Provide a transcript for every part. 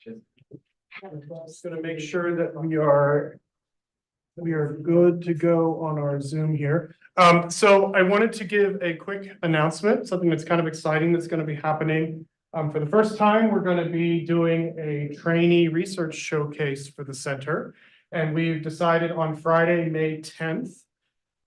Just going to make sure that we are good to go on our Zoom here. So I wanted to give a quick announcement, something that's kind of exciting that's going to be happening. For the first time, we're going to be doing a trainee research showcase for the center. And we've decided on Friday, May 10th,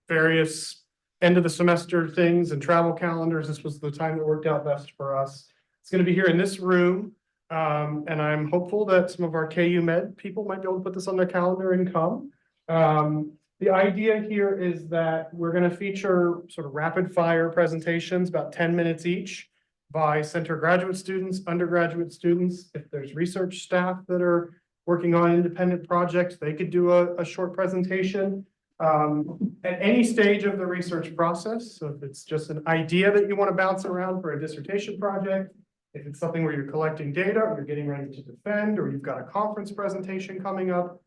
various end of the semester things and travel calendars. This was the time that worked out best for us. It's going to be here in this room. And I'm hopeful that some of our KU Med people might be able to put this on their calendar and come. The idea here is that we're going to feature sort of rapid fire presentations, about 10 minutes each, by center graduate students, undergraduate students. If there's research staff that are working on independent projects, they could do a short presentation at any stage of the research process. So if it's just an idea that you want to bounce around for a dissertation project, if it's something where you're collecting data or you're getting ready to defend, or you've got a conference presentation coming up,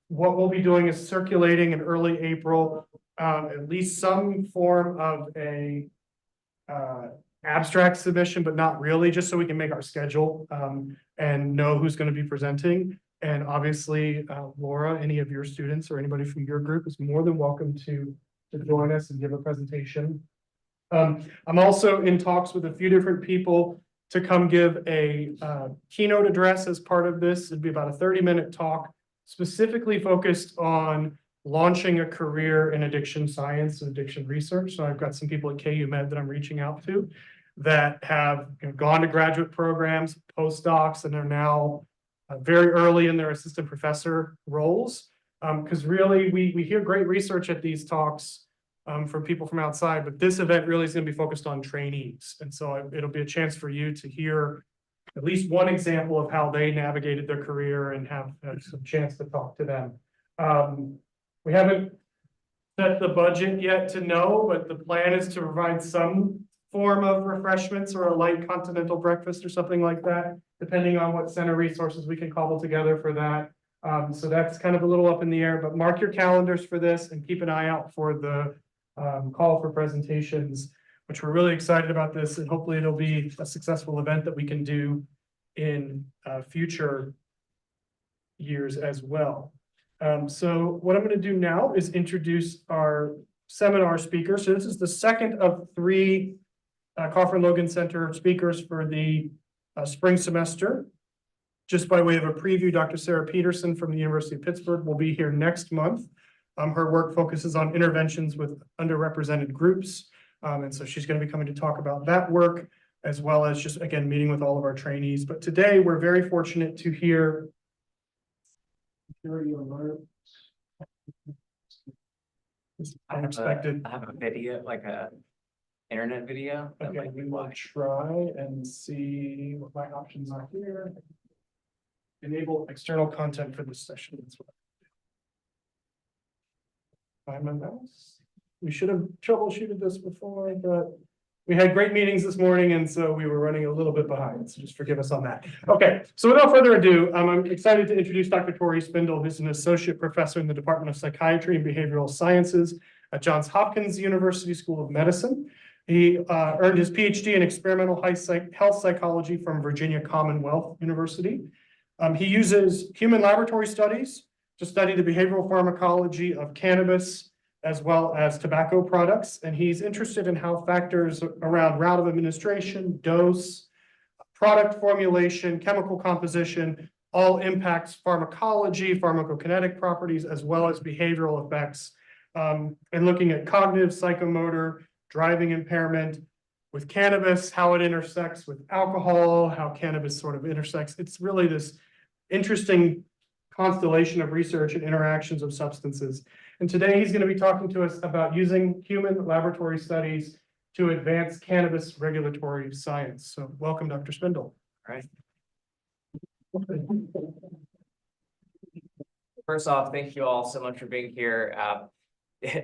what we'll be doing is circulating in early April, at least some form of a abstract submission, but not really, just so we can make our schedule and know who's going to be presenting. And obviously, Laura, any of your students or anybody from your group is more than welcome to join us and give a presentation. I'm also in talks with a few different people to come give a keynote address as part of this. It'd be about a 30-minute talk, specifically focused on launching a career in addiction science and addiction research. So I've got some people at KU Med that I'm reaching out to that have gone to graduate programs, postdocs, and are now very early in their assistant professor roles. Because really, we hear great research at these talks from people from outside, but this event really is going to be focused on trainees. And so it'll be a chance for you to hear at least one example of how they navigated their career and have some chance to talk to them. We haven't set the budget yet to know, but the plan is to provide some form of refreshments or a light continental breakfast or something like that, depending on what center resources we can cobble together for that. So that's kind of a little up in the air, but mark your calendars for this and keep an eye out for the call for presentations, which we're really excited about this, and hopefully it'll be a successful event that we can do in future years as well. So what I'm going to do now is introduce our seminar speakers. So this is the second of 3 Cofrin Logan Center speakers for the spring semester. Just by way of a preview, Dr. Sarah Peterson from the University of Pittsburgh will be here next month. Her work focuses on interventions with underrepresented groups. And so she's going to be coming to talk about that work, as well as just, again, meeting with all of our trainees. But today we're very fortunate to hear unexpected. I have a video, like a internet video. Okay, we will try and see what my options are here. Enable external content for this session. That's what find my mouse. We should have troubleshooted this before, but we had great meetings this morning, and so we were running a little bit behind. So just forgive us on that. Okay, so without further ado, I'm excited to introduce Dr. Tory Spindle, who's an associate professor in the Department of Psychiatry and Behavioral Sciences at Johns Hopkins University School of Medicine. He earned his PhD in experimental health psychology from Virginia Commonwealth University. He uses human laboratory studies to study the behavioral pharmacology of cannabis as well as tobacco products. And he's interested in how factors around route of administration, dose, product formulation, chemical composition, all impacts pharmacology, pharmacokinetic properties, as well as behavioral effects, and looking at cognitive, psychomotor, driving impairment with cannabis, how it intersects with alcohol, how cannabis sort of intersects. It's really this interesting constellation of research and interactions of substances. And today he's going to be talking to us about using human laboratory studies to advance cannabis regulatory science. So welcome, Dr. Spindle. All right. First off, thank you all so much for being here.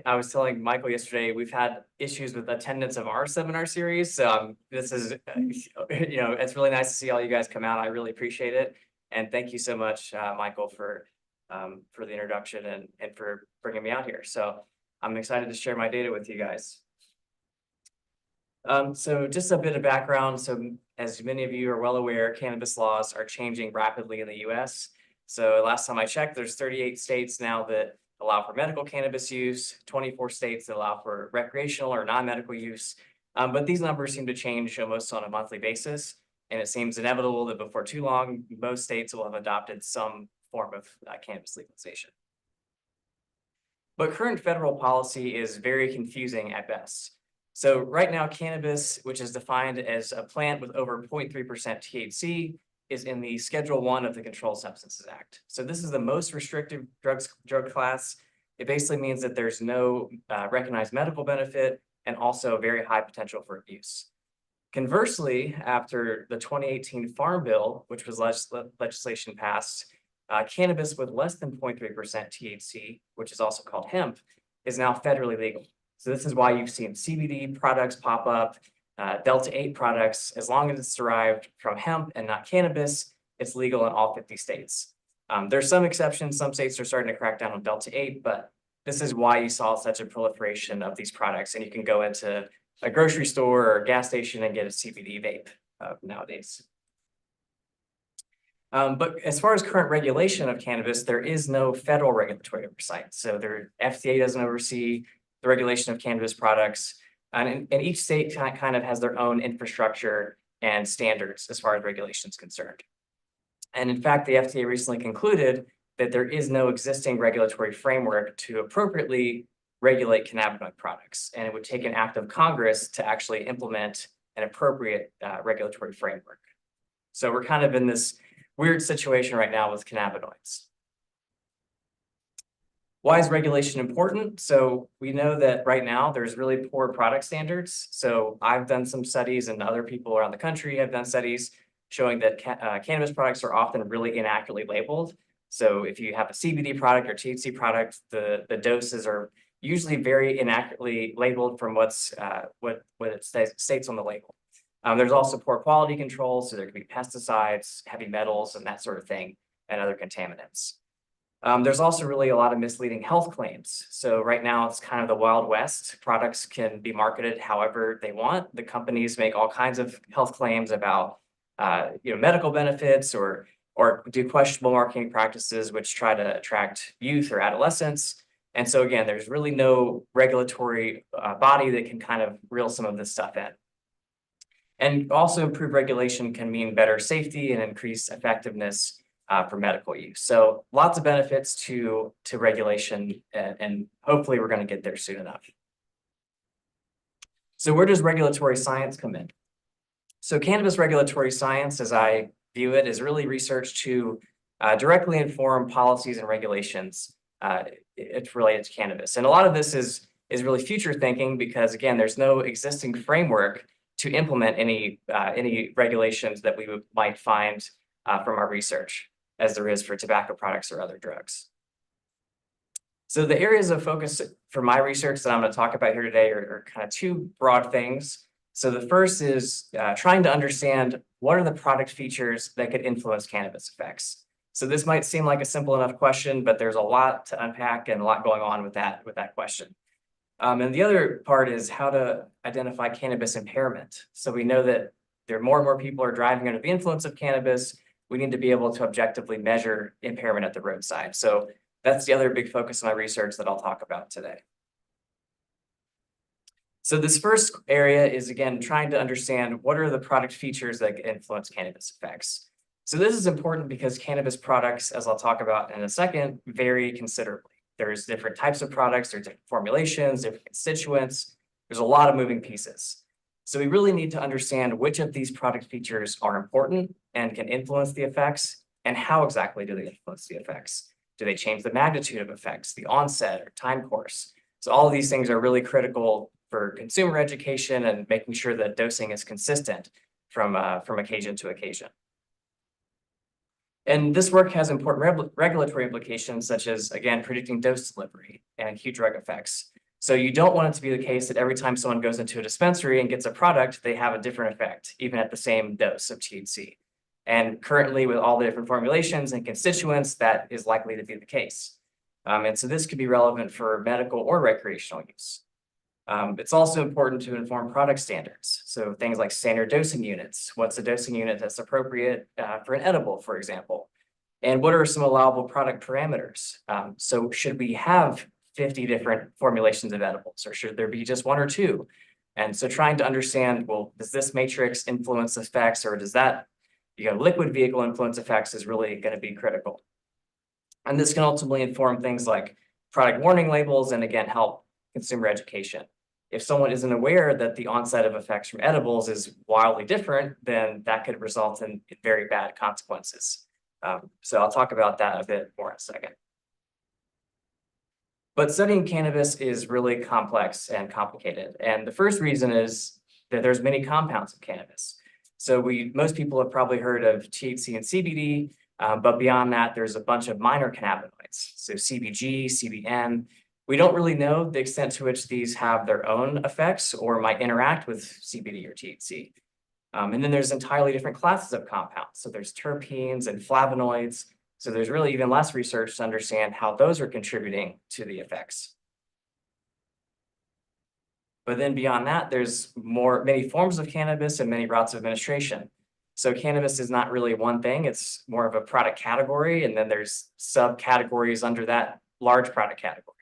I was telling Michael yesterday, we've had issues with attendance of our seminar series. So this is, it's really nice to see all you guys come out. I really appreciate it. And thank you so much, Michael, for the introduction and for bringing me out here. So I'm excited to share my data with you guys. So just a bit of background. So as many of you are well aware, cannabis laws are changing rapidly in the US. So last time I checked, there's 38 states now that allow for medical cannabis use, 24 states that allow for recreational or non-medical use. But these numbers seem to change almost on a monthly basis. And it seems inevitable that before too long, most states will have adopted some form of cannabis legalization. But current federal policy is very confusing at best. So right now, cannabis, which is defined as a plant with over 0.3% THC, is in the Schedule 1 of the Controlled Substances Act. So this is the most restrictive drug class. It basically means that there's no recognized medical benefit and also very high potential for abuse. Conversely, after the 2018 Farm Bill, which was legislation passed, cannabis with less than 0.3% THC, which is also called hemp, is now federally legal. So this is why you've seen CBD products pop up, Delta-8 products. As long as it's derived from hemp and not cannabis, it's legal in all 50 states. There's some exceptions. Some states are starting to crack down on Delta-8, but this is why you saw such a proliferation of these products. And you can go into a grocery store or a gas station and get a CBD vape nowadays. But as far as current regulation of cannabis, there is no federal regulatory oversight. So the FDA doesn't oversee the regulation of cannabis products. And each state kind of has their own infrastructure and standards as far as regulation is concerned. And in fact, the FDA recently concluded that there is no existing regulatory framework to appropriately regulate cannabinoid products. And it would take an act of Congress to actually implement an appropriate regulatory framework. So we're kind of in this weird situation right now with cannabinoids. Why is regulation important? So we know that right now there's really poor product standards. So I've done some studies and other people around the country have done studies showing that cannabis products are often really inaccurately labeled. So if you have a CBD product or THC product, the doses are usually very inaccurately labeled from what it states on the label. There's also poor quality control, so there can be pesticides, heavy metals, and that sort of thing, and other contaminants. There's also really a lot of misleading health claims. So right now it's kind of the Wild West. Products can be marketed however they want. The companies make all kinds of health claims about medical benefits or do questionable marketing practices which try to attract youth or adolescents. And so again, there's really no regulatory body that can kind of reel some of this stuff in. And also improved regulation can mean better safety and increased effectiveness for medical use. So lots of benefits to regulation, and hopefully we're going to get there soon enough. So where does regulatory science come in? So cannabis regulatory science, as I view it, is really research to directly inform policies and regulations it's related to cannabis. And a lot of this is really future thinking because, again, there's no existing framework to implement any regulations that we might find from our research, as there is for tobacco products or other drugs. So the areas of focus for my research that I'm going to talk about here today are kind of two broad things. So the first is trying to understand what are the product features that could influence cannabis effects. So this might seem like a simple enough question, but there's a lot to unpack and a lot going on with that question. And the other part is how to identify cannabis impairment. So we know that more and more people are driving under the influence of cannabis. We need to be able to objectively measure impairment at the roadside. So that's the other big focus of my research that I'll talk about today. So this first area is, again, trying to understand what are the product features that influence cannabis effects. So this is important because cannabis products, as I'll talk about in a second, vary considerably. There's different types of products, there's different formulations, different constituents. There's a lot of moving pieces. So we really need to understand which of these product features are important and can influence the effects, and how exactly do they influence the effects? Do they change the magnitude of effects, the onset or time course? So all of these things are really critical for consumer education and making sure that dosing is consistent from occasion to occasion. And this work has important regulatory implications, such as, again, predicting dose delivery and acute drug effects. So you don't want it to be the case that every time someone goes into a dispensary and gets a product, they have a different effect, even at the same dose of THC. And currently, with all the different formulations and constituents, that is likely to be the case. And so this could be relevant for medical or recreational use. It's also important to inform product standards. So things like standard dosing units. What's a dosing unit that's appropriate for an edible, for example? And what are some allowable product parameters? So should we have 50 different formulations of edibles, or should there be just one or two? And so trying to understand, well, does this matrix influence effects, or does that, liquid vehicle influence effects is really going to be critical. And this can ultimately inform things like product warning labels and, again, help consumer education. If someone isn't aware that the onset of effects from edibles is wildly different, then that could result in very bad consequences. So I'll talk about that a bit more in a second. But studying cannabis is really complex and complicated. And the first reason is that there's many compounds of cannabis. So most people have probably heard of THC and CBD, but beyond that, there's a bunch of minor cannabinoids. So CBG, CBN. We don't really know the extent to which these have their own effects or might interact with CBD or THC. And then there's entirely different classes of compounds. So there's terpenes and flavonoids. So there's really even less research to understand how those are contributing to the effects. But then beyond that, there's many forms of cannabis and many routes of administration. So cannabis is not really one thing. It's more of a product category. And then there's subcategories under that large product category.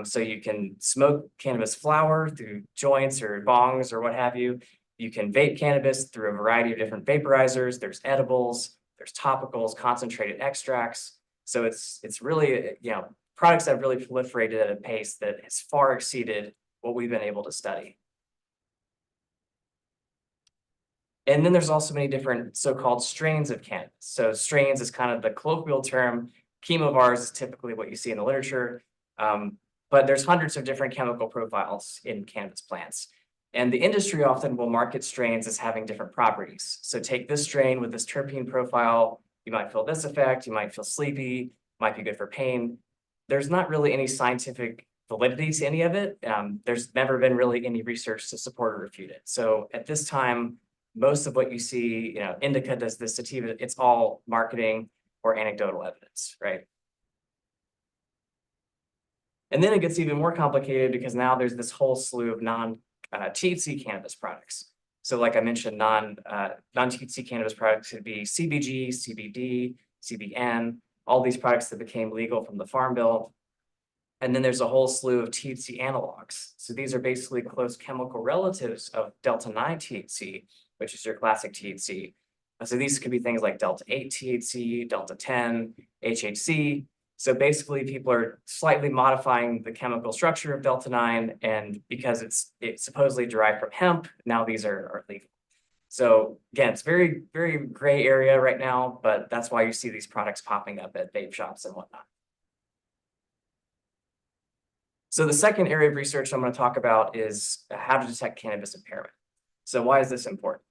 So you can smoke cannabis flower through joints or bongs or what have you. You can vape cannabis through a variety of different vaporizers. There's edibles, there's topicals, concentrated extracts. So it's really, products that have really proliferated at a pace that has far exceeded what we've been able to study. And then there's also many different so-called strains of cannabis. So strains is kind of the colloquial term. Chemovars is typically what you see in the literature. But there's hundreds of different chemical profiles in cannabis plants. And the industry often will market strains as having different properties. So take this strain with this terpene profile, you might feel this effect, you might feel sleepy, might be good for pain. There's not really any scientific validity to any of it. There's never been really any research to support or refute it. So at this time, most of what you see, indica does this, sativa, it's all marketing or anecdotal evidence, right? And then it gets even more complicated because now there's this whole slew of non-THC cannabis products. So like I mentioned, non-THC cannabis products could be CBG, CBD, CBN, all these products that became legal from the Farm Bill. And then there's a whole slew of THC analogs. So these are basically close chemical relatives of delta-9 THC, which is your classic THC. So these could be things like delta-8 THC, delta-10, HHC. So basically, people are slightly modifying the chemical structure of delta-9, and because it's supposedly derived from hemp, now these are legal. So again, it's very, very gray area right now, but that's why you see these products popping up at vape shops and whatnot. So the second area of research I'm going to talk about is how to detect cannabis impairment. So why is this important?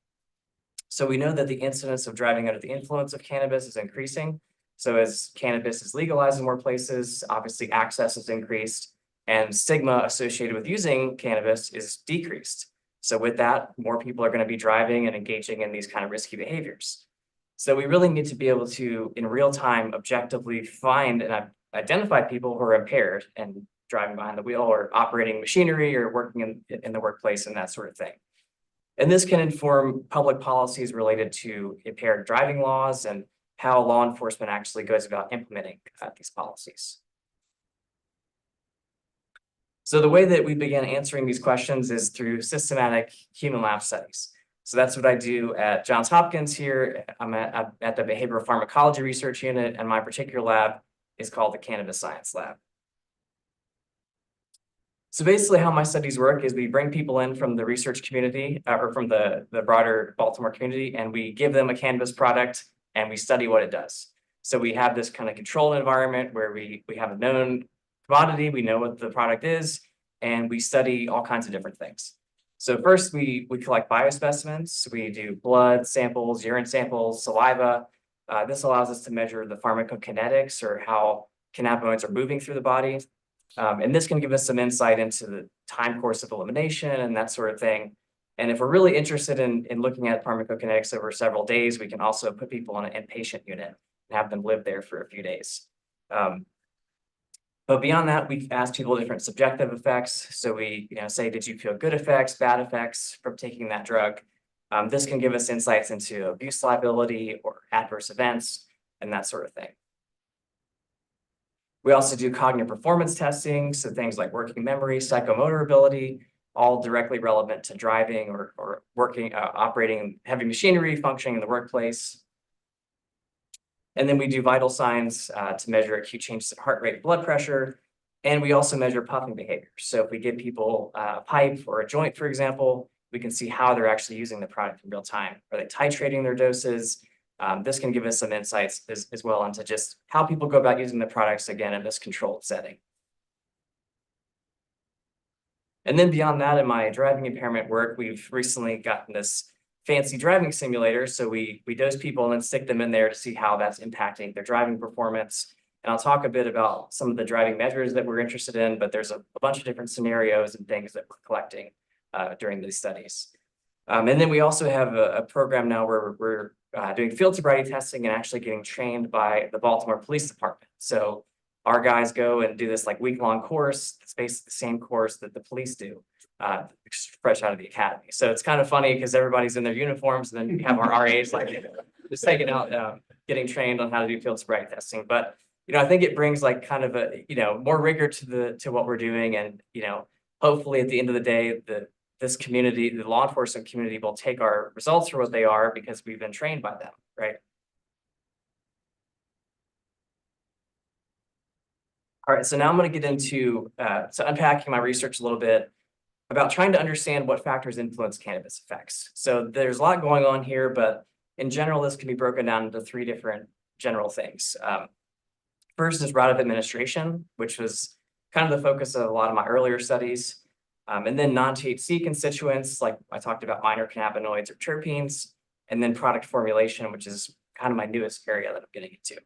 So we know that the incidence of driving under the influence of cannabis is increasing. So as cannabis is legalized in more places, obviously access is increased and stigma associated with using cannabis is decreased. So with that, more people are going to be driving and engaging in these kind of risky behaviors. So we really need to be able to, in real time, objectively find and identify people who are impaired and driving behind the wheel or operating machinery or working in the workplace and that sort of thing. And this can inform public policies related to impaired driving laws and how law enforcement actually goes about implementing these policies. So the way that we began answering these questions is through systematic human lab studies. So that's what I do at Johns Hopkins here. I'm at the Behavioral Pharmacology Research Unit, and my particular lab is called the Cannabis Science Lab. So basically how my studies work is we bring people in from the research community or from the broader Baltimore community, and we give them a cannabis product and we study what it does. So we have this kind of controlled environment where we have a known commodity, we know what the product is, and we study all kinds of different things. So first we collect biospecimens. We do blood samples, urine samples, saliva. This allows us to measure the pharmacokinetics or how cannabinoids are moving through the body. And this can give us some insight into the time course of elimination and that sort of thing. And if we're really interested in looking at pharmacokinetics over several days, we can also put people on an inpatient unit and have them live there for a few days. But beyond that, we asked people different subjective effects. So we, say, did you feel good effects, bad effects from taking that drug? This can give us insights into abuse liability or adverse events and that sort of thing. We also do cognitive performance testing, so things like working memory, psychomotor ability, all directly relevant to driving or working, operating heavy machinery, functioning in the workplace. And then we do vital signs to measure acute changes in heart rate, blood pressure, and we also measure puffing behavior. So if we give people a pipe or a joint, for example, we can see how they're actually using the product in real time. Are they titrating their doses? This can give us some insights as well into just how people go about using the products, again, in this controlled setting. And then beyond that, in my driving impairment work, we've recently gotten this fancy driving simulator. So we dose people and then stick them in there to see how that's impacting their driving performance. And I'll talk a bit about some of the driving measures that we're interested in, but there's a bunch of different scenarios and things that we're collecting during these studies. And then we also have a program now where we're doing field sobriety testing and actually getting trained by the Baltimore Police Department. So our guys go and do this like week-long course. It's basically the same course that the police do, fresh out of the academy. So it's kind of funny because everybody's in their uniforms, and then we have our RAs like just taking out, getting trained on how to do field sobriety testing. But I think it brings like kind of a more rigor to what we're doing, and hopefully at the end of the day, this community, the law enforcement community, will take our results for what they are because we've been trained by them, right? All right, so now I'm going to get into unpacking my research a little bit about trying to understand what factors influence cannabis effects. So there's a lot going on here, but in general, this can be broken down into three different general things. First is route of administration, which was kind of the focus of a lot of my earlier studies. And then non-THC constituents, like I talked about minor cannabinoids or terpenes, and then product formulation, which is kind of my newest area that I'm getting into.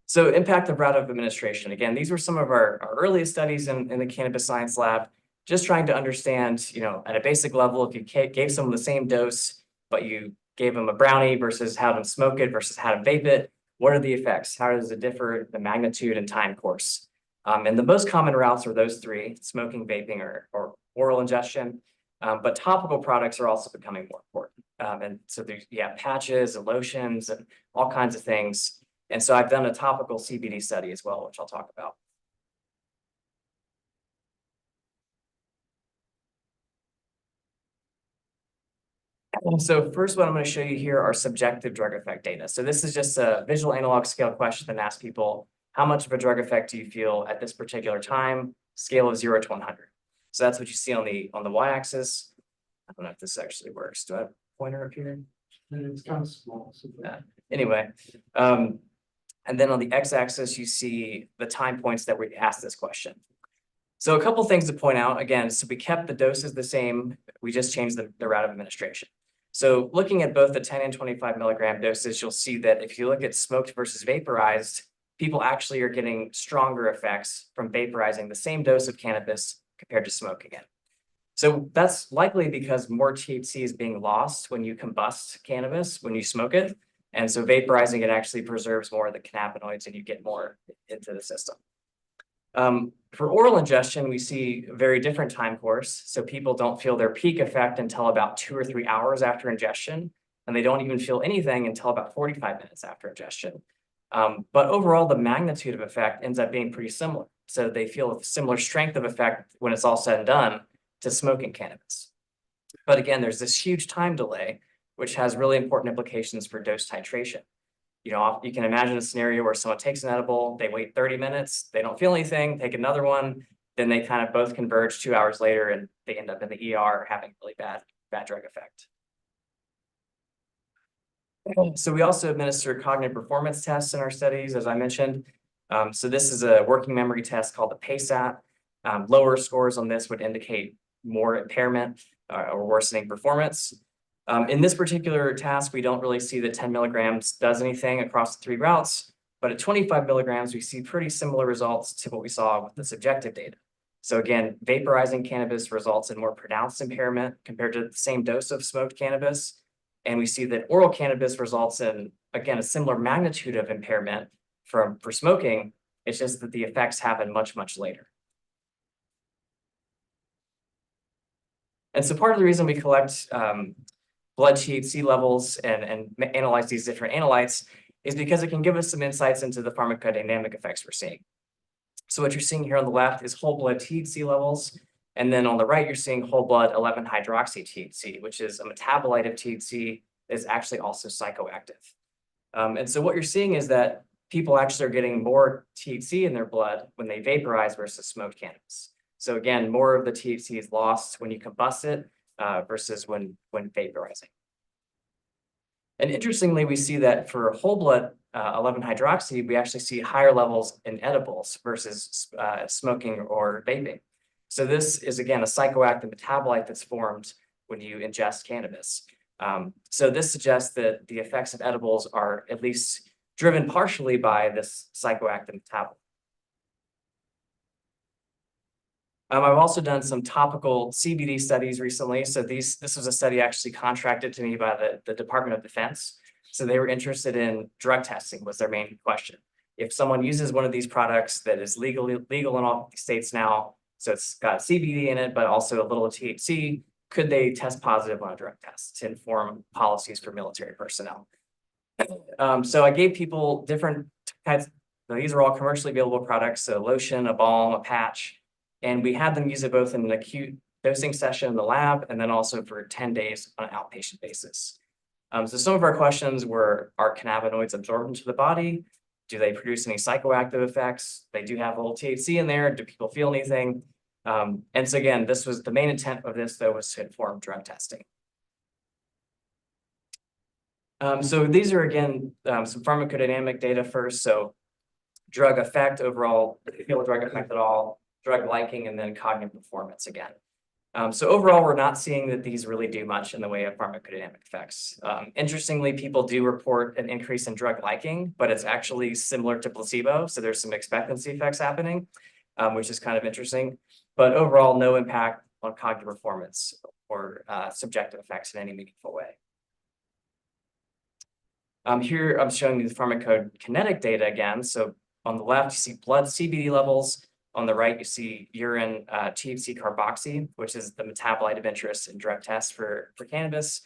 So impact of route of administration. Again, these were some of our earliest studies in the cannabis science lab, just trying to understand, at a basic level, if you gave someone the same dose, but you gave them a brownie versus had them smoke it versus had them vape it, what are the effects? How does it differ, the magnitude and time course? And the most common routes are those three: smoking, vaping, or oral ingestion. But topical products are also becoming more important. And so there's patches and lotions and all kinds of things. And so I've done a topical CBD study as well, which I'll talk about. So first, what I'm going to show you here are subjective drug effect data. So this is just a visual analog scale question that asks people, how much of a drug effect do you feel at this particular time? Scale of 0 to 100. So that's what you see on the y-axis. I don't know if this actually works. Do I have a pointer up here? It's kind of small. So Anyway, and then on the x-axis, you see the time points that we asked this question. So a couple things to point out. Again, so we kept the doses the same. We just changed the route of administration. So looking at both the 10 and 25 milligram doses, you'll see that if you look at smoked versus vaporized, people actually are getting stronger effects from vaporizing the same dose of cannabis compared to smoking it. So that's likely because more THC is being lost when you combust cannabis, when you smoke it. And so vaporizing it actually preserves more of the cannabinoids and you get more into the system. For oral ingestion, we see a very different time course. So people don't feel their peak effect until about 2 or 3 hours after ingestion, and they don't even feel anything until about 45 minutes after ingestion. But overall, the magnitude of effect ends up being pretty similar. So they feel a similar strength of effect when it's all said and done to smoking cannabis. But again, there's this huge time delay, which has really important implications for dose titration. You can imagine a scenario where someone takes an edible, they wait 30 minutes, they don't feel anything, take another one, then they kind of both converge 2 hours later and they end up in the ER having really bad drug effect. So we also administer cognitive performance tests in our studies, as I mentioned. So this is a working memory test called the PACE-AT. Lower scores on this would indicate more impairment or worsening performance. In this particular task, we don't really see that 10 milligrams does anything across the 3 routes, but at 25 milligrams, we see pretty similar results to what we saw with the subjective data. So again, vaporizing cannabis results in more pronounced impairment compared to the same dose of smoked cannabis. And we see that oral cannabis results in, again, a similar magnitude of impairment, for smoking. It's just that the effects happen much, much later. And so part of the reason we collect blood THC levels and analyze these different analytes is because it can give us some insights into the pharmacodynamic effects we're seeing. So what you're seeing here on the left is whole blood THC levels. And then on the right, you're seeing whole blood 11-hydroxy THC, which is a metabolite of THC that is actually also psychoactive. And so what you're seeing is that people actually are getting more THC in their blood when they vaporize versus smoked cannabis. So again, more of the THC is lost when you combust it versus when vaporizing. And interestingly, we see that for whole blood 11-hydroxy, we actually see higher levels in edibles versus smoking or vaping. So this is, again, a psychoactive metabolite that's formed when you ingest cannabis. So this suggests that the effects of edibles are at least driven partially by this psychoactive metabolite. I've also done some topical CBD studies recently. So this was a study actually contracted to me by the Department of Defense. So they were interested in drug testing was their main question. If someone uses one of these products that is legal in all states now, so it's got CBD in it, but also a little THC, could they test positive on a drug test to inform policies for military personnel? So I gave people different types. These are all commercially available products, so lotion, a balm, a patch. And we had them use it both in an acute dosing session in the lab and then also for 10 days on an outpatient basis. So some of our questions were, are cannabinoids absorbed into the body? Do they produce any psychoactive effects? They do have a little THC in there. Do people feel anything? And so again, this was the main intent of this, though, was to inform drug testing. So these are, again, some pharmacodynamic data first. So drug effect overall, feel a drug effect at all, drug liking, and then cognitive performance again. So overall, we're not seeing that these really do much in the way of pharmacodynamic effects. Interestingly, people do report an increase in drug liking, but it's actually similar to placebo. So there's some expectancy effects happening, which is kind of interesting. But overall, no impact on cognitive performance or subjective effects in any meaningful way. Here, I'm showing you the pharmacokinetic data again. So on the left, you see blood CBD levels. On the right, you see urine THC carboxy, which is the metabolite of interest in drug tests for cannabis.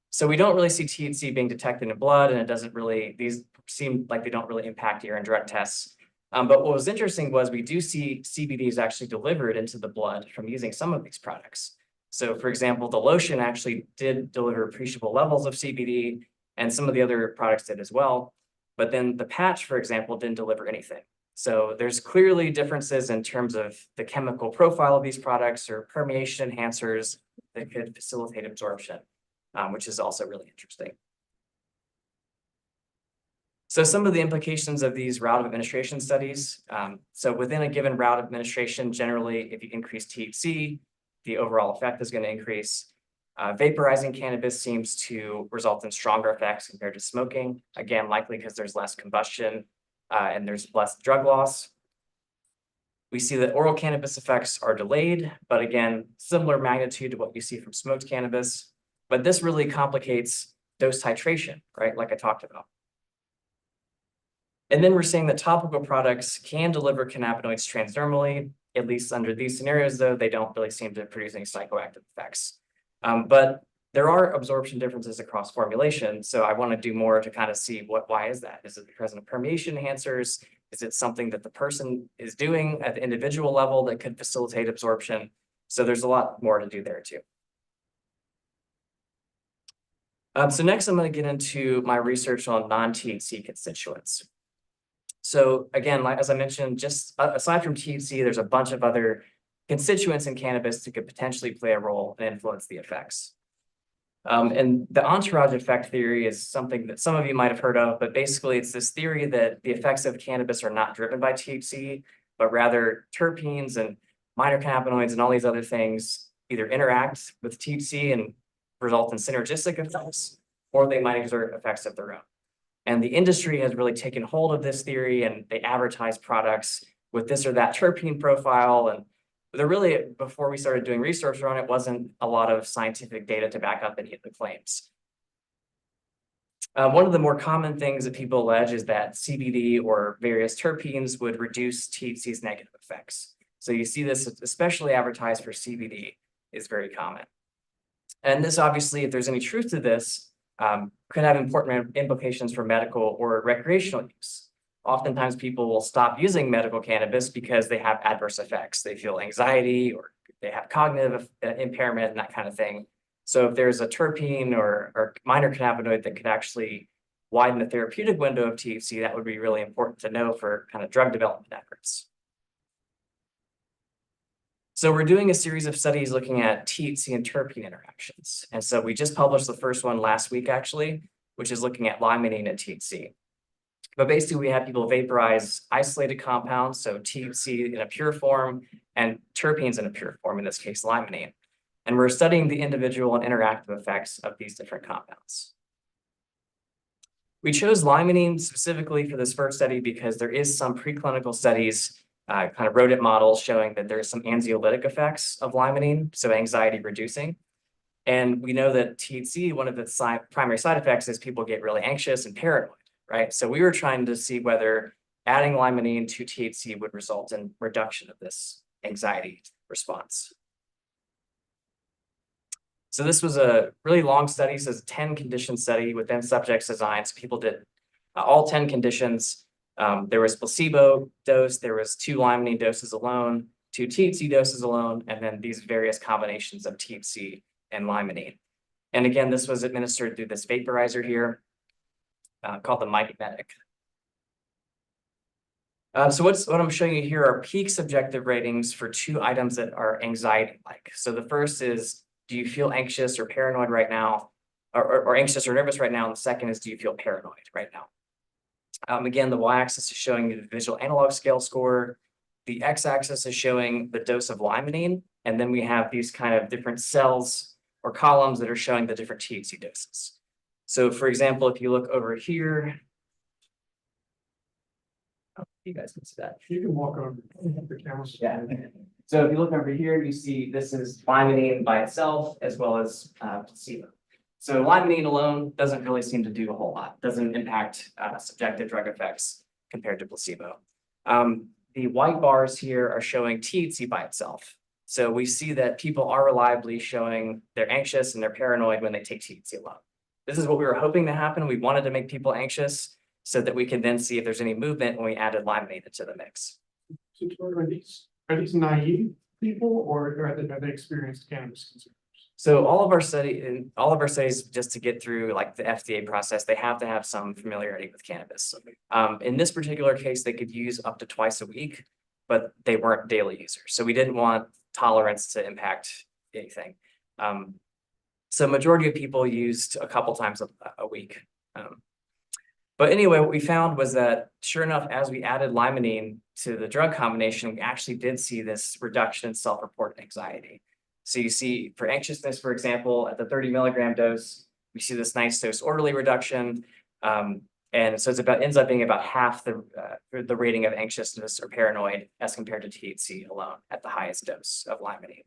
So we don't really see THC being detected in blood, and it doesn't really, these seem like they don't really impact urine drug tests. But what was interesting was we do see CBD is actually delivered into the blood from using some of these products. So for example, the lotion actually did deliver appreciable levels of CBD, and some of the other products did as well. But then the patch, for example, didn't deliver anything. So there's clearly differences in terms of the chemical profile of these products or permeation enhancers that could facilitate absorption, which is also really interesting. So some of the implications of these route of administration studies. So within a given route of administration, generally, if you increase THC, the overall effect is going to increase. Vaporizing cannabis seems to result in stronger effects compared to smoking. Again, likely because there's less combustion and there's less drug loss. We see that oral cannabis effects are delayed, but again, similar magnitude to what you see from smoked cannabis. But this really complicates dose titration, right? Like I talked about. And then we're seeing that topical products can deliver cannabinoids transdermally. At least under these scenarios, though, they don't really seem to produce any psychoactive effects. But there are absorption differences across formulation. So I want to do more to kind of see why is that? Is it because of permeation enhancers? Is it something that the person is doing at the individual level that could facilitate absorption? So there's a lot more to do there too. So next, I'm going to get into my research on non-THC constituents. So again, as I mentioned, just aside from THC, there's a bunch of other constituents in cannabis that could potentially play a role and influence the effects. And the entourage effect theory is something that some of you might have heard of, but basically it's this theory that the effects of cannabis are not driven by THC, but rather terpenes and minor cannabinoids and all these other things either interact with THC and result in synergistic effects, or they might exert effects of their own. And the industry has really taken hold of this theory, and they advertise products with this or that terpene profile. And there really, before we started doing research on it, wasn't a lot of scientific data to back up any of the claims. One of the more common things that people allege is that CBD or various terpenes would reduce THC's negative effects. So you see this, especially advertised for CBD, is very common. And this obviously, if there's any truth to this, could have important implications for medical or recreational use. Oftentimes people will stop using medical cannabis because they have adverse effects. They feel anxiety or they have cognitive impairment and that kind of thing. So if there's a terpene or minor cannabinoid that could actually widen the therapeutic window of THC, that would be really important to know for kind of drug development efforts. So we're doing a series of studies looking at THC and terpene interactions. And so we just published the first one last week, actually, which is looking at limonene and THC. But basically, we have people vaporize isolated compounds, so THC in a pure form and terpenes in a pure form, in this case, limonene. And we're studying the individual and interactive effects of these different compounds. We chose limonene specifically for this first study because there is some preclinical studies, kind of rodent models showing that there's some anxiolytic effects of limonene, so anxiety reducing. And we know that THC, one of its primary side effects is people get really anxious and paranoid, right? So we were trying to see whether adding limonene to THC would result in reduction of this anxiety response. So this was a really long study. So it's a 10 condition study within subjects design. So people did all 10 conditions. There was placebo dose, there was 2 limonene doses alone, 2 THC doses alone, and then these various combinations of THC and limonene. And again, this was administered through this vaporizer here called the Mighty Medic. So what I'm showing you here are peak subjective ratings for 2 items that are anxiety-like. So the first is, do you feel anxious or paranoid right now, or anxious or nervous right now? And the second is, do you feel paranoid right now? Again, the y-axis is showing the visual analog scale score. The x-axis is showing the dose of limonene. And then we have these kind of different cells or columns that are showing the different THC doses. So for example, if you look over here, you guys can see that. You can walk over the camera. Yeah. So if you look over here, you see this is limonene by itself as well as placebo. So limonene alone doesn't really seem to do a whole lot, doesn't impact subjective drug effects compared to placebo. The white bars here are showing THC by itself. So we see that people are reliably showing they're anxious and they're paranoid when they take THC alone. This is what we were hoping to happen. We wanted to make people anxious so that we can then see if there's any movement when we added limonene into the mix. So are these naive people or are they experienced cannabis consumers? So all of our studies, just to get through like the FDA process, they have to have some familiarity with cannabis. In this particular case, they could use up to twice a week, but they weren't daily users. So we didn't want tolerance to impact anything. So majority of people used a couple times a week. But anyway, what we found was that sure enough, as we added limonene to the drug combination, we actually did see this reduction in self-reported anxiety. So you see for anxiousness, for example, at the 30 milligram dose, we see this nice dose orderly reduction. And so ends up being about half the rating of anxiousness or paranoid as compared to THC alone at the highest dose of limonene.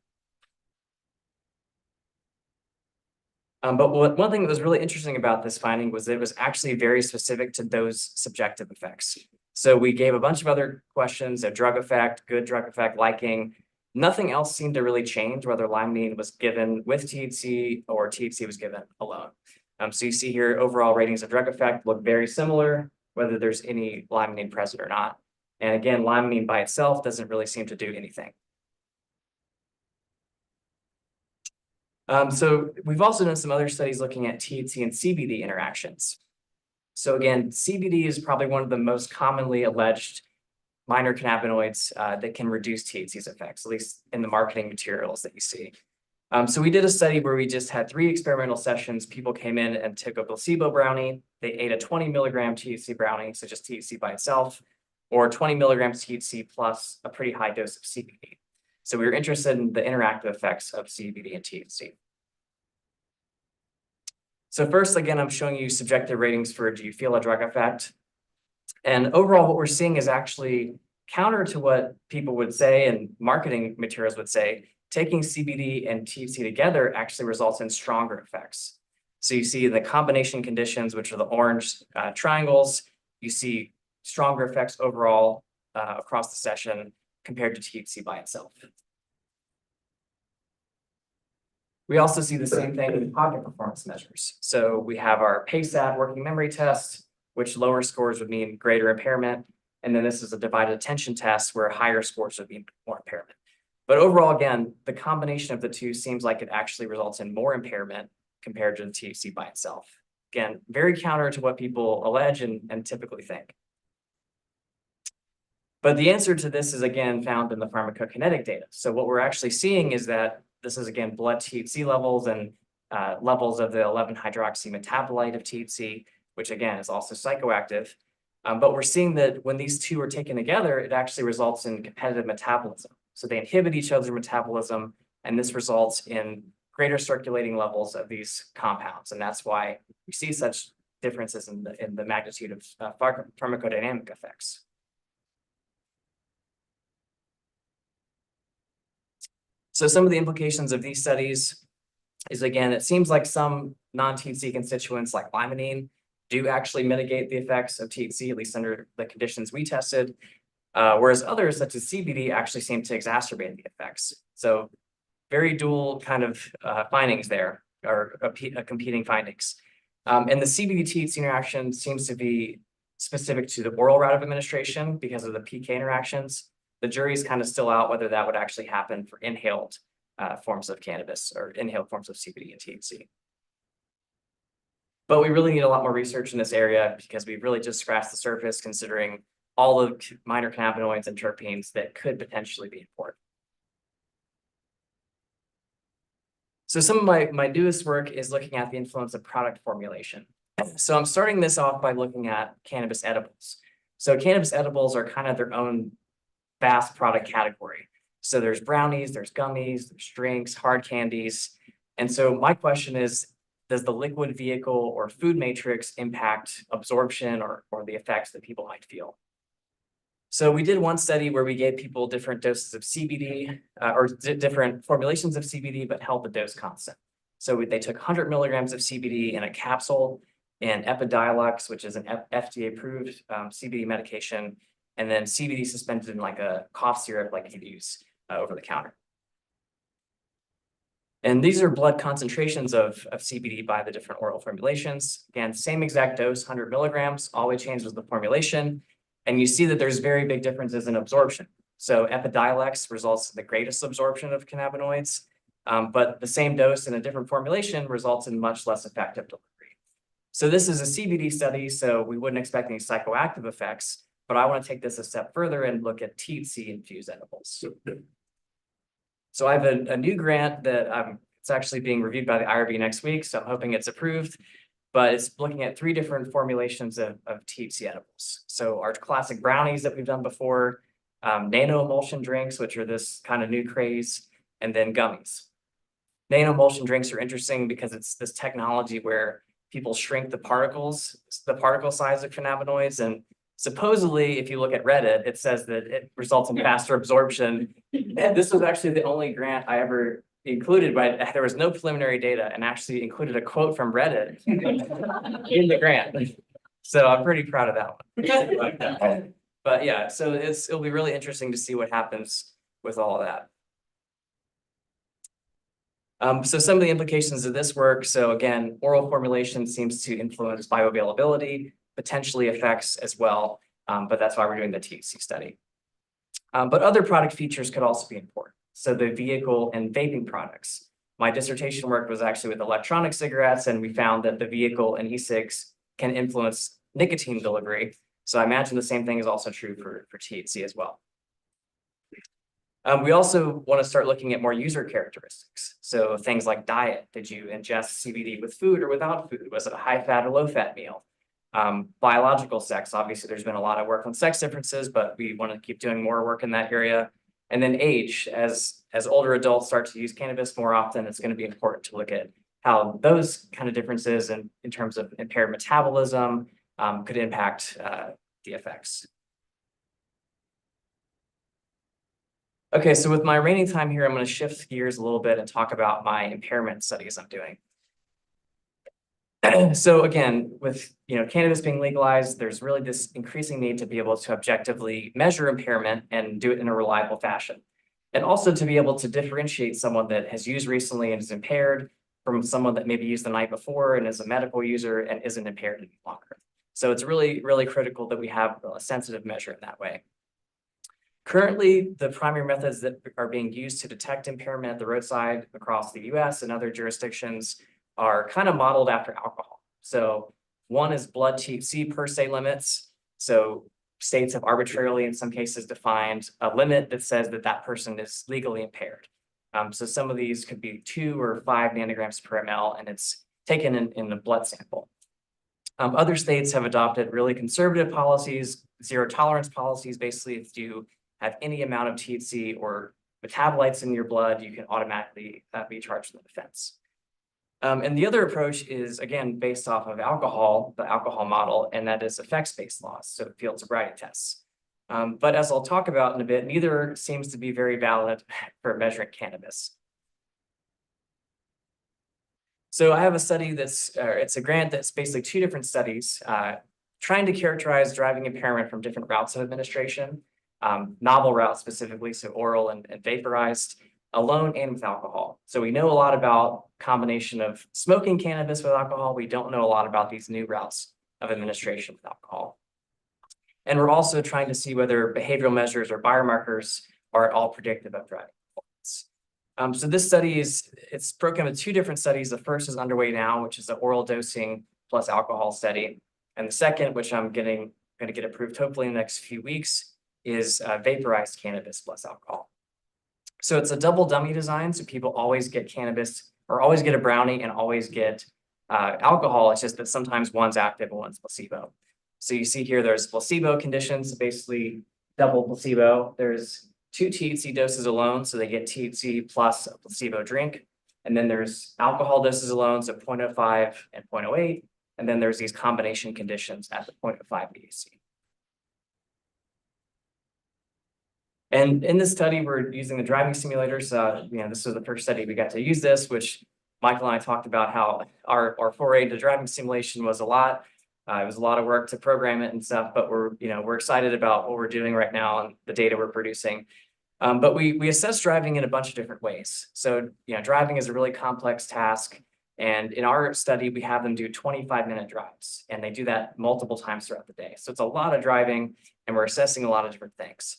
But one thing that was really interesting about this finding was that it was actually very specific to those subjective effects. So we gave a bunch of other questions, a drug effect, good drug effect, liking. Nothing else seemed to really change whether limonene was given with THC or THC was given alone. So you see here, overall ratings of drug effect look very similar, whether there's any limonene present or not. And again, limonene by itself doesn't really seem to do anything. So we've also done some other studies looking at THC and CBD interactions. So again, CBD is probably one of the most commonly alleged minor cannabinoids that can reduce THC's effects, at least in the marketing materials that you see. So we did a study where we just had 3 experimental sessions. People came in and took a placebo brownie. They ate a 20 milligram THC brownie, so just THC by itself, or 20 milligrams THC plus a pretty high dose of CBD. So we were interested in the interactive effects of CBD and THC. So first, again, I'm showing you subjective ratings for do you feel a drug effect? And overall, what we're seeing is actually counter to what people would say and marketing materials would say. Taking CBD and THC together actually results in stronger effects. So you see the combination conditions, which are the orange triangles, you see stronger effects overall across the session compared to THC by itself. We also see the same thing in cognitive performance measures. So we have our PACE-AD working memory test, which lower scores would mean greater impairment. And then this is a divided attention test where higher scores would mean more impairment. But overall, again, the combination of the two seems like it actually results in more impairment compared to the THC by itself. Again, very counter to what people allege and typically think. But the answer to this is again found in the pharmacokinetic data. So what we're actually seeing is that this is again blood THC levels and levels of the 11-hydroxy metabolite of THC, which again is also psychoactive. But we're seeing that when these two are taken together, it actually results in competitive metabolism. So they inhibit each other's metabolism, and this results in greater circulating levels of these compounds. And that's why we see such differences in the magnitude of pharmacodynamic effects. So some of the implications of these studies is, again, it seems like some non-THC constituents like limonene do actually mitigate the effects of THC, at least under the conditions we tested, whereas others, such as CBD, actually seem to exacerbate the effects. So very dual kind of findings there, or competing findings. And the CBD-THC interaction seems to be specific to the oral route of administration because of the PK interactions. The jury's kind of still out whether that would actually happen for inhaled forms of cannabis or inhaled forms of CBD and THC. But we really need a lot more research in this area because we've really just scratched the surface considering all the minor cannabinoids and terpenes that could potentially be important. So some of my newest work is looking at the influence of product formulation. So I'm starting this off by looking at cannabis edibles. So cannabis edibles are kind of their own vast product category. So there's brownies, there's gummies, there's drinks, hard candies. And so my question is, does the liquid vehicle or food matrix impact absorption or the effects that people might feel? So we did one study where we gave people different doses of CBD or different formulations of CBD, but held the dose constant. So they took 100 milligrams of CBD in a capsule and Epidiolex, which is an FDA-approved CBD medication, and then CBD suspended in like a cough syrup like you'd use over the counter. And these are blood concentrations of CBD by the different oral formulations. Again, same exact dose, 100 milligrams, all we changed was the formulation. And you see that there's very big differences in absorption. So Epidiolex results in the greatest absorption of cannabinoids, but the same dose in a different formulation results in much less effective delivery. So this is a CBD study, so we wouldn't expect any psychoactive effects, but I want to take this a step further and look at THC-infused edibles. So I have a new grant that it's actually being reviewed by the IRB next week, so I'm hoping it's approved, but it's looking at 3 different formulations of THC edibles. So our classic brownies that we've done before, nano-emulsion drinks, which are this kind of new craze, and then gummies. Nano-emulsion drinks are interesting because it's this technology where people shrink the particle size of cannabinoids, and supposedly, if you look at Reddit, it says that it results in faster absorption. And this was actually the only grant I ever included, but there was no preliminary data, and actually included a quote from Reddit in the grant. So I'm pretty proud of that one. But yeah, so it'll be really interesting to see what happens with all of that. So some of the implications of this work. So again, oral formulation seems to influence bioavailability, potentially effects as well, but that's why we're doing the THC study. But other product features could also be important. So the vehicle and vaping products. My dissertation work was actually with electronic cigarettes, and we found that the vehicle and e-cigs can influence nicotine delivery. So I imagine the same thing is also true for THC as well. We also want to start looking at more user characteristics. So things like diet. Did you ingest CBD with food or without food? Was it a high-fat or low-fat meal? Biological sex. Obviously, there's been a lot of work on sex differences, but we want to keep doing more work in that area. And then age. As older adults start to use cannabis more often, it's going to be important to look at how those kind of differences in terms of impaired metabolism could impact the effects. Okay, so with my remaining time here, I'm going to shift gears a little bit and talk about my impairment studies I'm doing. So again, with cannabis being legalized, there's really this increasing need to be able to objectively measure impairment and do it in a reliable fashion. And also to be able to differentiate someone that has used recently and is impaired from someone that maybe used the night before and is a medical user and isn't impaired any longer. So it's really, really critical that we have a sensitive measure in that way. Currently, the primary methods that are being used to detect impairment at the roadside across the US and other jurisdictions are kind of modeled after alcohol. So one is blood THC per se limits. So states have arbitrarily, in some cases, defined a limit that says that that person is legally impaired. So some of these could be 2 or 5 nanograms per ml, and it's taken in the blood sample. Other states have adopted really conservative policies, zero tolerance policies. Basically, if you have any amount of THC or metabolites in your blood, you can automatically be charged with an offense. And the other approach is, again, based off of alcohol, the alcohol model, and that is effects-based laws, so field sobriety tests. But as I'll talk about in a bit, neither seems to be very valid for measuring cannabis. So I have a study it's a grant that's basically 2 different studies trying to characterize driving impairment from different routes of administration, novel routes specifically, so oral and vaporized, alone and with alcohol. So we know a lot about combination of smoking cannabis with alcohol. We don't know a lot about these new routes of administration with alcohol. And we're also trying to see whether behavioral measures or biomarkers are at all predictive of driving performance. So this study it's broken into 2 different studies. The first is underway now, which is the oral dosing plus alcohol study. And the second, which I'm going to get approved hopefully in the next few weeks, is vaporized cannabis plus alcohol. So it's a double dummy design, so people always get cannabis or always get a brownie and always get alcohol. It's just that sometimes one's active and one's placebo. So you see here, there's placebo conditions, basically double placebo. There's 2 THC doses alone, so they get THC plus a placebo drink. And then there's alcohol doses alone, so 0.05 and 0.08. And then there's these combination conditions at the 0.05 BAC. And in this study, we're using the driving simulators. This was the first study we got to use this, which Michael and I talked about how our foray into driving simulation was a lot. It was a lot of work to program it and stuff, but we're excited about what we're doing right now and the data we're producing. But we assess driving in a bunch of different ways. So driving is a really complex task. And in our study, we have them do 25-minute drives, and they do that multiple times throughout the day. So it's a lot of driving, and we're assessing a lot of different things.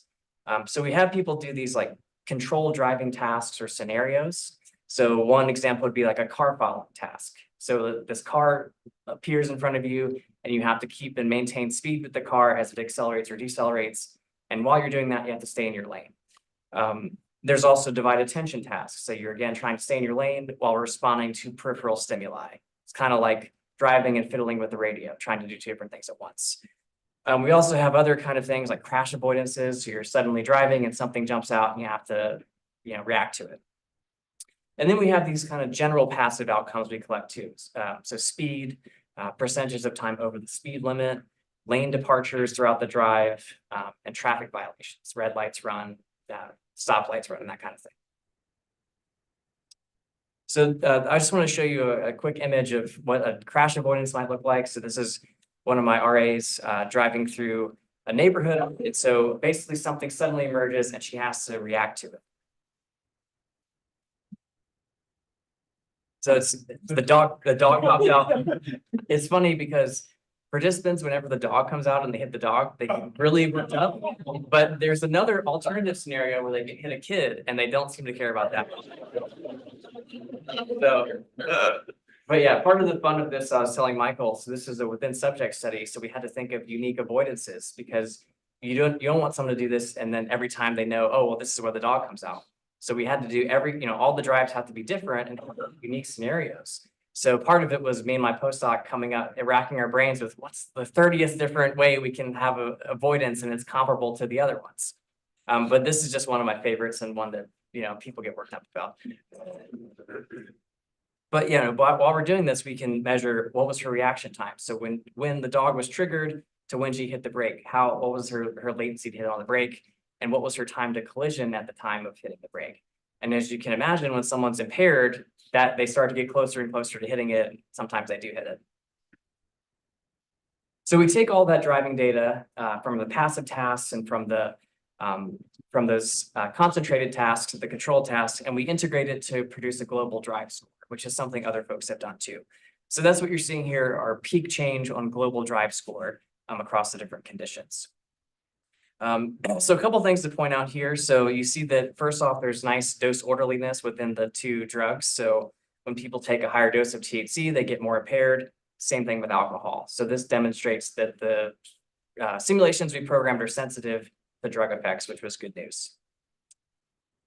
So we have people do these like controlled driving tasks or scenarios. So one example would be like a car following task. So this car appears in front of you and you have to keep and maintain speed with the car as it accelerates or decelerates. And while you're doing that, you have to stay in your lane. There's also divided attention tasks. So you're again trying to stay in your lane while responding to peripheral stimuli. It's kind of like driving and fiddling with the radio, trying to do 2 different things at once. We also have other kind of things like crash avoidances. So you're suddenly driving and something jumps out and you have to, react to it. And then we have these kind of general passive outcomes we collect too. So speed, percentages of time over the speed limit, lane departures throughout the drive, and traffic violations, red lights run, stoplights run, and that kind of thing. So I just want to show you a quick image of what a crash avoidance might look like. So this is one of my RAs driving through a neighborhood. And so basically something suddenly emerges and she has to react to it. So it's the dog pops out. It's funny because participants, whenever the dog comes out and they hit the dog, they get really worked up. But there's another alternative scenario where they can hit a kid and they don't seem to care about that. So, but yeah, part of the fun of this, I was telling Michael, so this is a within subject study. So we had to think of unique avoidances because you don't want someone to do this and then every time they know, oh, well, this is where the dog comes out. So we had to do all the drives have to be different and unique scenarios. So part of it was me and my postdoc coming up and racking our brains with what's the 30th different way we can have a avoidance and it's comparable to the other ones. But this is just one of my favorites and one that, people get worked up about. But, while we're doing this, we can measure what was her reaction time. So when the dog was triggered to when she hit the brake, what was her latency to hit on the brake, and what was her time to collision at the time of hitting the brake. And as you can imagine, when someone's impaired, that they start to get closer and closer to hitting it. Sometimes they do hit it. So we take all that driving data from the passive tasks and from those concentrated tasks, the control tasks, and we integrate it to produce a global drive score, which is something other folks have done too. So that's what you're seeing here, our peak change on global drive score across the different conditions. So a couple things to point out here. So you see that first off, there's nice dose orderliness within the two drugs. So when people take a higher dose of THC, they get more impaired. Same thing with alcohol. So this demonstrates that the simulations we programmed are sensitive to drug effects, which was good news.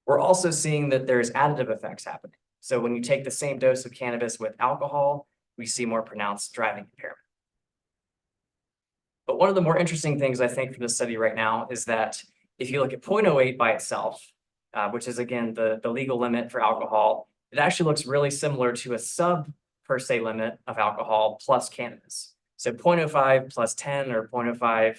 We're also seeing that there's additive effects happening. So when you take the same dose of cannabis with alcohol, we see more pronounced driving impairment. But one of the more interesting things I think from the study right now is that if you look at 0.08 by itself, which is again the legal limit for alcohol, it actually looks really similar to a sub per se limit of alcohol plus cannabis. So 0.05 plus 10 or 0.05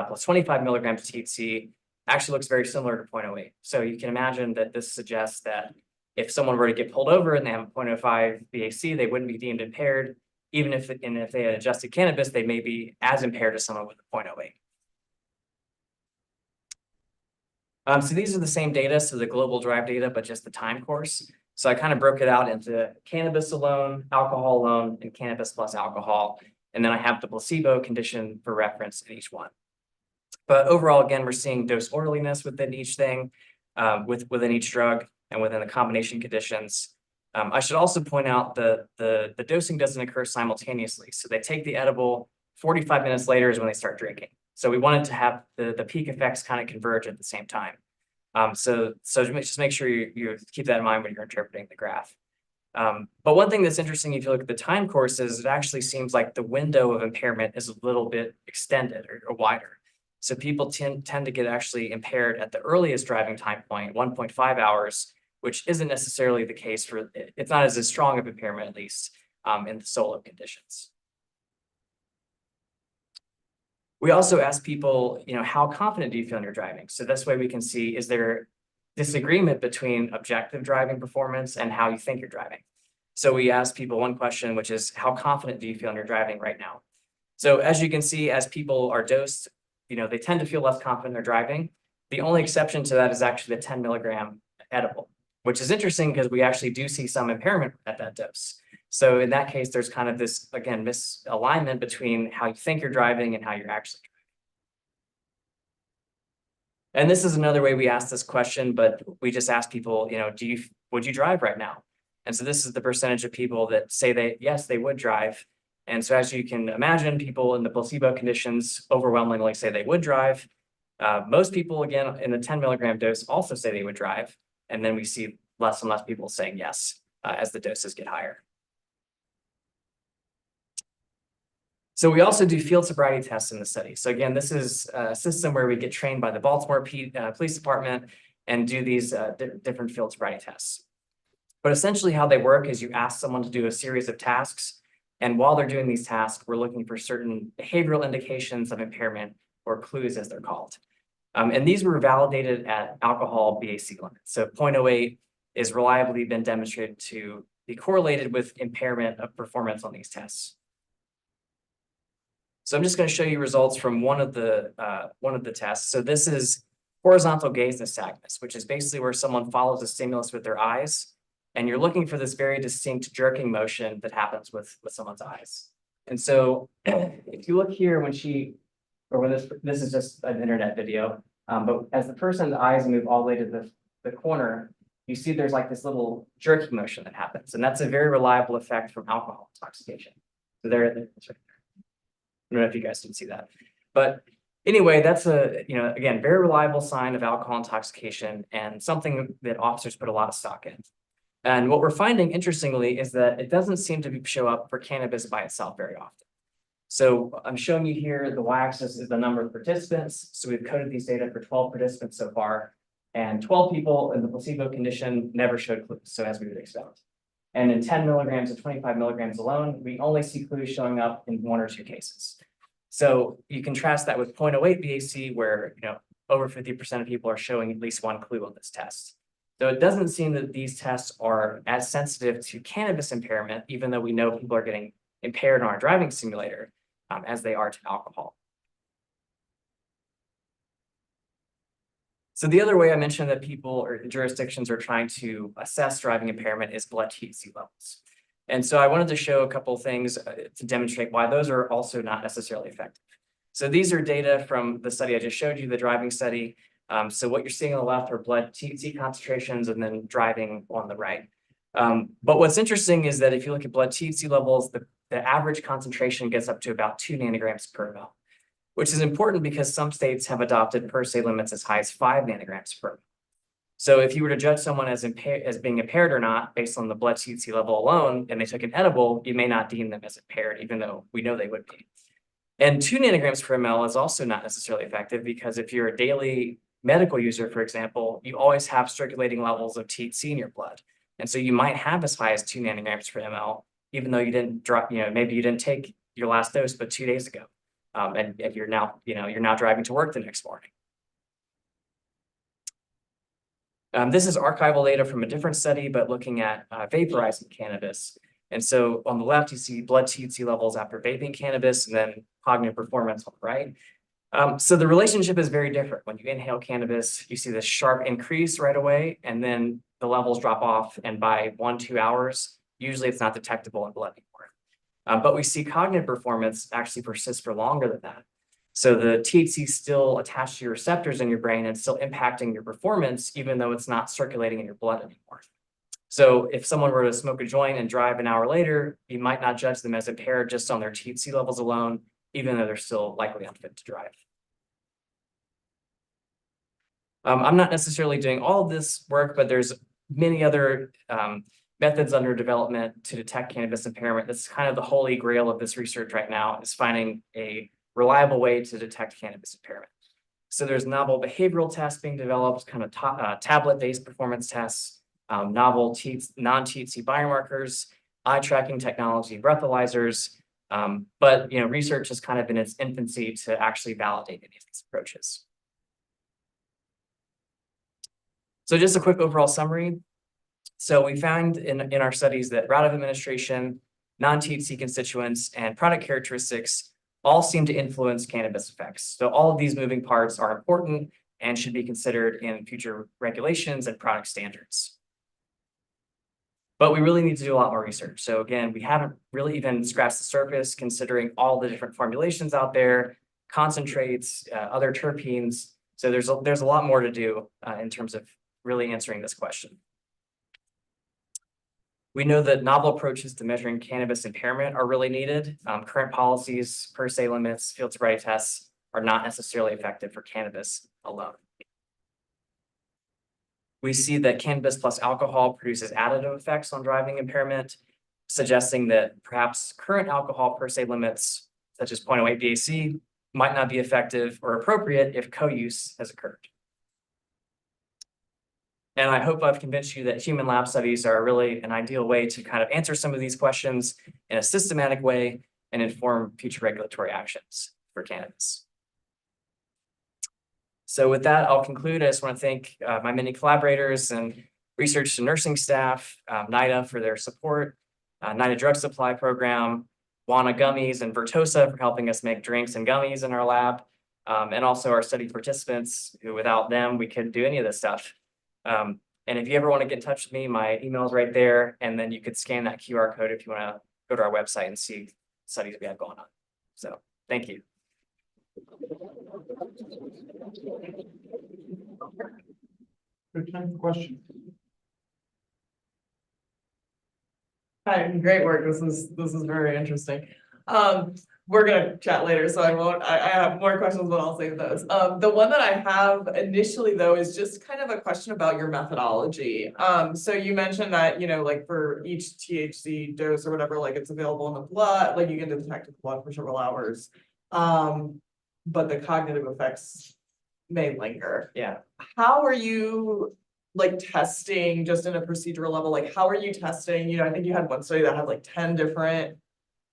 plus 25 milligrams of THC actually looks very similar to 0.08. So you can imagine that this suggests that if someone were to get pulled over and they have a 0.05 BAC, they wouldn't be deemed impaired. Even if they had adjusted cannabis, they may be as impaired as someone with a 0.08. So these are the same data, so the global drive data, but just the time course. So I kind of broke it out into cannabis alone, alcohol alone, and cannabis plus alcohol. And then I have the placebo condition for reference in each one. But overall, again, we're seeing dose orderliness within each thing, within each drug and within the combination conditions. I should also point out the dosing doesn't occur simultaneously. So they take the edible, 45 minutes later is when they start drinking. So we wanted to have the peak effects kind of converge at the same time. So just make sure you keep that in mind when you're interpreting the graph. But one thing that's interesting, if you look at the time courses, it actually seems like the window of impairment is a little bit extended or wider. So people tend to get actually impaired at the earliest driving time point, 1.5 hours, which isn't necessarily the case for, it's not as strong of impairment, at least in the solo conditions. We also ask people, how confident do you feel in your driving? So this way we can see, is there disagreement between objective driving performance and how you think you're driving? So we ask people one question, which is, how confident do you feel in your driving right now? So as you can see, as people are dosed, they tend to feel less confident in their driving. The only exception to that is actually the 10 milligram edible, which is interesting because we actually do see some impairment at that dose. So in that case, there's kind of this, again, misalignment between how you think you're driving and how you're actually driving. And this is another way we ask this question, but we just ask people, would you drive right now? And so this is the percentage of people that say yes, they would drive. And so as you can imagine, people in the placebo conditions overwhelmingly say they would drive. Most people, again, in the 10 milligram dose also say they would drive. And then we see less and less people saying yes as the doses get higher. So we also do field sobriety tests in the study. So again, this is a system where we get trained by the Baltimore Police Department and do these different field sobriety tests. But essentially how they work is you ask someone to do a series of tasks. And while they're doing these tasks, we're looking for certain behavioral indications of impairment, or clues as they're called. And these were validated at alcohol BAC limits. So 0.08 is reliably been demonstrated to be correlated with impairment of performance on these tests. So I'm just going to show you results from one of the tests. So this is horizontal gaze nystagmus, which is basically where someone follows a stimulus with their eyes, and you're looking for this very distinct jerking motion that happens with someone's eyes. And so if you look here when this is just an internet video, but as the person's eyes move all the way to the corner, you see there's like this little jerky motion that happens. And that's a very reliable effect from alcohol intoxication. So it's right there. I don't know if you guys can see that. But anyway, that's again, very reliable sign of alcohol intoxication and something that officers put a lot of stock in. And what we're finding, interestingly, is that it doesn't seem to show up for cannabis by itself very often. So I'm showing you here, the y-axis is the number of participants. So we've coded these data for 12 participants so far, and 12 people in the placebo condition never showed clues, so as we would expect. And in 10 milligrams and 25 milligrams alone, we only see clues showing up in 1 or 2 cases. So you contrast that with 0.08 BAC, where over 50% of people are showing at least 1 clue on this test. So it doesn't seem that these tests are as sensitive to cannabis impairment, even though we know people are getting impaired on our driving simulator. as they are to alcohol. So the other way I mentioned that people or jurisdictions are trying to assess driving impairment is blood THC levels. And so I wanted to show a couple of things to demonstrate why those are also not necessarily effective. So these are data from the study I just showed you, the driving study. So what you're seeing on the left are blood THC concentrations and then driving on the right. But what's interesting is that if you look at blood THC levels, the average concentration gets up to about 2 nanograms per ml, which is important because some states have adopted per se limits as high as 5 nanograms per ml. So if you were to judge someone as being impaired or not based on the blood THC level alone, and they took an edible, you may not deem them as impaired, even though we know they would be. And 2 nanograms per ml is also not necessarily effective because if you're a daily medical user, for example, you always have circulating levels of THC in your blood. And so you might have as high as 2 nanograms per ml, even though you didn't drop, maybe you didn't take your last dose, but 2 days ago. And you're now, you're now driving to work the next morning. This is archival data from a different study, but looking at vaporizing cannabis. And so on the left, you see blood THC levels after vaping cannabis and then cognitive performance on the right. So the relationship is very different. When you inhale cannabis, you see this sharp increase right away, and then the levels drop off. And by 1-2 hours, usually it's not detectable in blood anymore. But we see cognitive performance actually persist for longer than that. So the THC is still attached to your receptors in your brain and still impacting your performance, even though it's not circulating in your blood anymore. So if someone were to smoke a joint and drive an hour later, you might not judge them as impaired just on their THC levels alone, even though they're still likely unfit to drive. I'm not necessarily doing all of this work, but there's many other methods under development to detect cannabis impairment. This is kind of the holy grail of this research right now, is finding a reliable way to detect cannabis impairment. So there's novel behavioral tests being developed, kind of tablet-based performance tests, novel non-THC biomarkers, eye tracking technology, breathalyzers. But research is kind of in its infancy to actually validate any of these approaches. So just a quick overall summary. So we found in our studies that route of administration, non-THC constituents, and product characteristics all seem to influence cannabis effects. So all of these moving parts are important and should be considered in future regulations and product standards. But we really need to do a lot more research. So again, we haven't really even scratched the surface considering all the different formulations out there, concentrates, other terpenes. So there's a lot more to do in terms of really answering this question. We know that novel approaches to measuring cannabis impairment are really needed. Current policies, per se limits, field sobriety tests are not necessarily effective for cannabis alone. We see that cannabis plus alcohol produces additive effects on driving impairment, suggesting that perhaps current alcohol per se limits, such as 0.08 BAC, might not be effective or appropriate if co-use has occurred. And I hope I've convinced you that human lab studies are really an ideal way to kind of answer some of these questions in a systematic way and inform future regulatory actions for cannabis. So with that, I'll conclude. I just want to thank my many collaborators and research and nursing staff, NIDA for their support, NIDA Drug Supply Program, Wana Gummies and Vertosa for helping us make drinks and gummies in our lab, and also our study participants who without them, we couldn't do any of this stuff. And if you ever want to get in touch with me, my email is right there. And then you could scan that QR code if you want to go to our website and see studies we have going on. So thank you. Good time for questions. Hi, great work. This is very interesting. We're gonna chat later, so I won't. I have more questions, but I'll save those. The one that I have initially though is just kind of a question about your methodology. So you mentioned that like for each THC dose or whatever, like it's available in the blood, like you can detect the blood for several hours. But the cognitive effects may linger. Yeah. How are you like testing just in a procedural level? Like how are you testing? I think you had one study that had like 10 different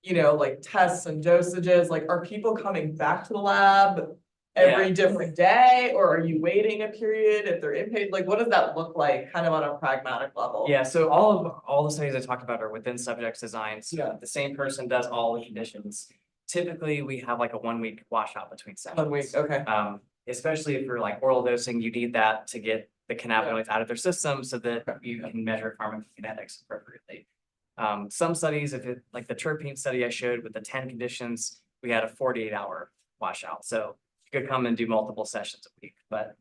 like tests and dosages. Like, are people coming back to the lab every different day, or are you waiting a period if they're inpatient? Like, what does that look like kind of on a pragmatic level? Yeah, so all the studies I talked about are within subjects designs. Yeah. The same person does all the conditions. typically we have like a 1 week washout between sessions. 1 week, okay. Especially if you're like oral dosing, you need that to get the cannabinoids out of their system so that you can measure pharmacokinetics appropriately. Some studies, if it, like the terpene study I showed with the 10 conditions, we had a 48-hour washout. So you could come and do multiple sessions a week, but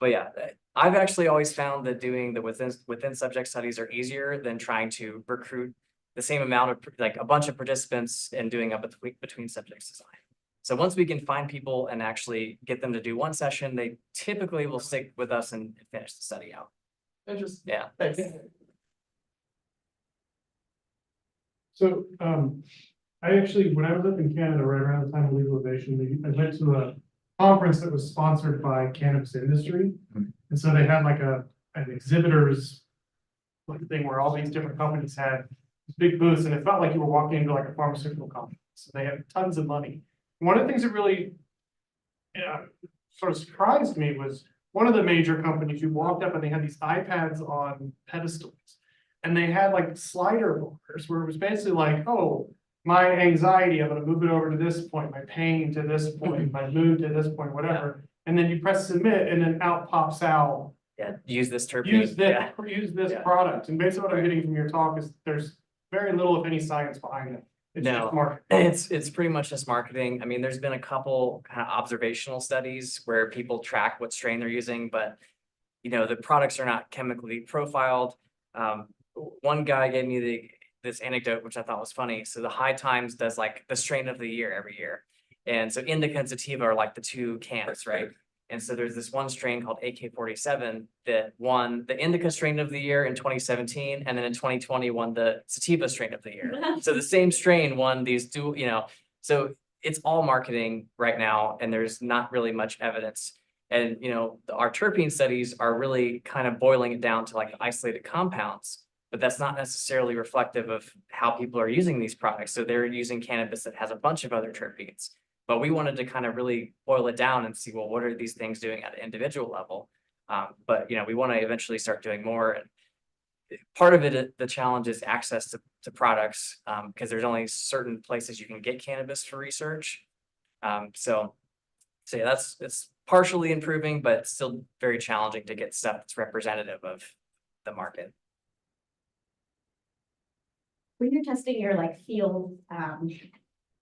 yeah, I've actually always found that doing the within subject studies are easier than trying to recruit the same amount of like a bunch of participants and doing a between subjects design. So once we can find people and actually get them to do one session, they typically will stick with us and finish the study out. Interesting. Yeah. Thanks. So, I actually, when I was up in Canada, right around the time of legalization, I went to a conference that was sponsored by cannabis industry. And so they had like an exhibitors like thing where all these different companies had big booths, and it felt like you were walking into like a pharmaceutical company. So they had tons of money. One of the things that really sort of surprised me was one of the major companies, you walked up and they had these iPads on pedestals. And they had like slider bars where it was basically like, oh, my anxiety, I'm gonna move it over to this point, my pain to this point, my mood to this point, whatever. And then you press submit and then out pops out. Yeah, use this terpene. Use this, Yeah. use this Yeah. product. And basically what I'm getting from your talk is there's very little, if any, science behind it. It's No. just marketing. It's pretty much just marketing. I mean, there's been a couple kind of observational studies where people track what strain they're using, but you know, the products are not chemically profiled. One guy gave me this anecdote, which I thought was funny. So the High Times does like the strain of the year every year. And so indica and sativa are like the two camps, right? And so there's this one strain called AK-47 that won the indica strain of the year in 2017, and then in 2020 won the sativa strain of the year. So the same strain won these two, you know, so it's all marketing right now, and there's not really much evidence. And, you know, our terpene studies are really kind of boiling it down to like isolated compounds, but that's not necessarily reflective of how people are using these products. So they're using cannabis that has a bunch of other terpenes. But we wanted to kind of really boil it down and see, well, what are these things doing at an individual level? But, you know, we want to eventually start doing more. And part of it, the challenge is access to products, because there's only certain places you can get cannabis for research. So yeah, it's partially improving, but still very challenging to get stuff that's representative of the market. When you're testing your like field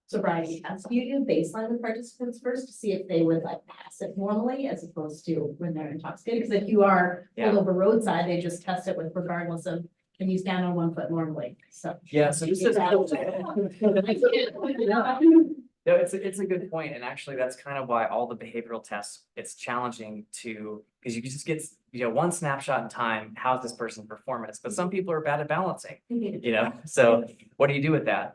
sobriety test, do you do baseline with participants first to see if they would like pass it normally as opposed to when they're intoxicated? Because if you are pulled over roadside, they just test it with regardless of can you stand on 1 foot normally? So Yeah, so this is. No, it's a good point, and actually that's kind of why all the behavioral tests, it's challenging to, because you can just get, you know, one snapshot in time, how's this person performance, but some people are bad at balancing, you know, so what do you do with that?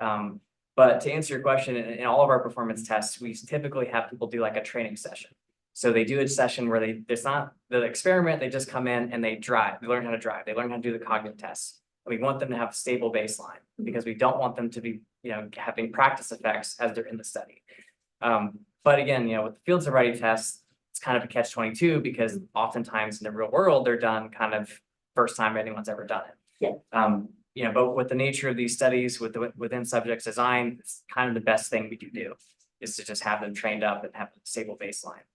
But to answer your question, in all of our performance tests, we typically have people do like a training session. So they do a session where it's not the experiment, they just come in and they drive, they learn how to drive, they learn how to do the cognitive tests. We want them to have a stable baseline because we don't want them to be, you know, having practice effects as they're in the study. But again, you know, with the field sobriety tests, it's kind of a catch-22 because oftentimes in the real world, they're done kind of first time anyone's ever done it. Yeah. You know, but with the nature of these studies within subjects design, it's kind of the best thing we can do is to just have them trained up and have a stable baseline.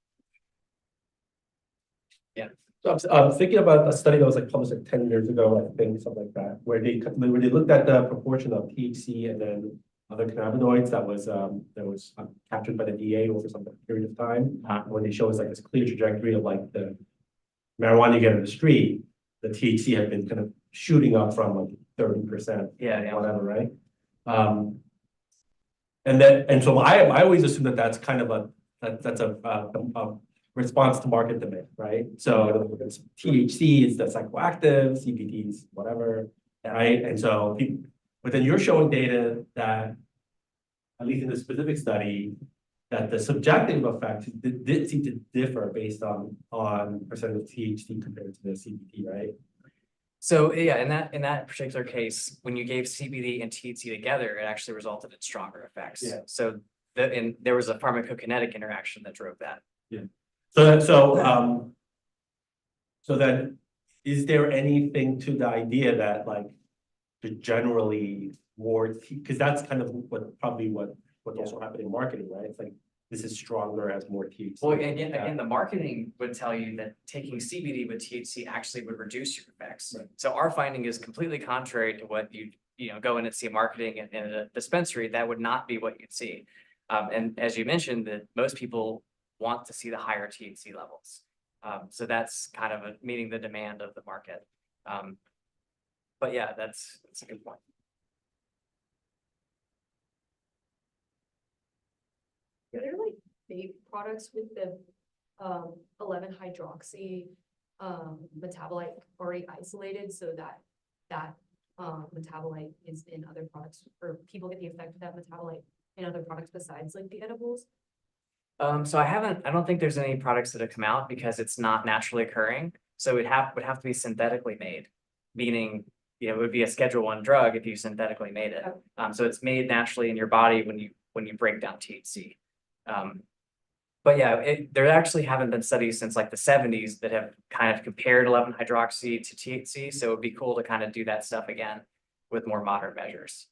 Yeah. So I'm thinking about a study that was like published like 10 years ago, I think, something like that, where they looked at the proportion of THC and then other cannabinoids that was captured by the DA over some period of time. When they show us like this clear trajectory of like the marijuana you get in the street, the THC had been kind of shooting up from like 30%, Yeah. whatever, right? And so I always assume that that's kind of that's a response to market demand, right? So it's THC is the psychoactive, CBD is whatever, right? And so, but then you're showing data that, at least in the specific study, that the subjective effects did seem to differ based on percent of THC compared to the CBD, right? So yeah, in that particular case, when you gave CBD and THC together, it actually resulted in stronger effects. Yeah. So there was a pharmacokinetic interaction that drove that. Yeah. So then, is there anything to the idea that like the generally more, because that's kind of what what's also happening in marketing, right? It's like, this is stronger as more THC. Well, again, the marketing would tell you that taking CBD with THC actually would reduce your effects. Right. So our finding is completely contrary to what you know, go in and see marketing in a dispensary, that would not be what you'd see. And as you mentioned, that most people want to see the higher THC levels. So that's kind of meeting the demand of the market. But yeah, that's a good point. Are there like vape products with the 11 hydroxy metabolite already isolated so that metabolite is in other products, or people get the effect of that metabolite in other products besides like the edibles? So I don't think there's any products that have come out because it's not naturally occurring. So it would have to be synthetically made, meaning, you know, it would be a Schedule I drug if you synthetically made it. So it's made naturally in your body when you break down THC. But yeah, there actually haven't been studies since like the 70s that have kind of compared 11 hydroxy to THC. So it'd be cool to kind of do that stuff again with more modern measures.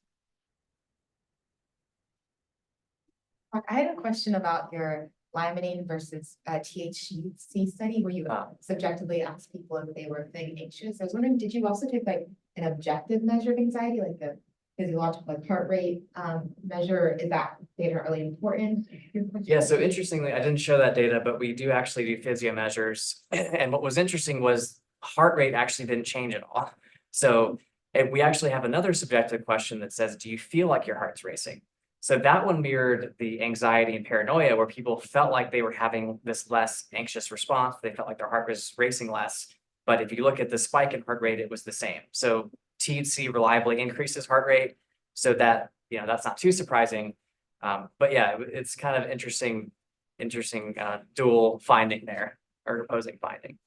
Mark, I had a question about your limonene versus THC study where you subjectively asked people if they were feeling anxious. I was wondering, did you also take like an objective measure of anxiety, like a physiological like heart rate measure? Is that data really important? Yeah, so interestingly, I didn't show that data, but we do actually do physio measures. And what was interesting was heart rate actually didn't change at all. So we actually have another subjective question that says, do you feel like your heart's racing? So that one mirrored the anxiety and paranoia where people felt like they were having this less anxious response. They felt like their heart was racing less. But if you look at the spike in heart rate, it was the same. So THC reliably increases heart rate. So that, you know, that's not too surprising. But yeah, it's kind of interesting dual finding there, or opposing finding.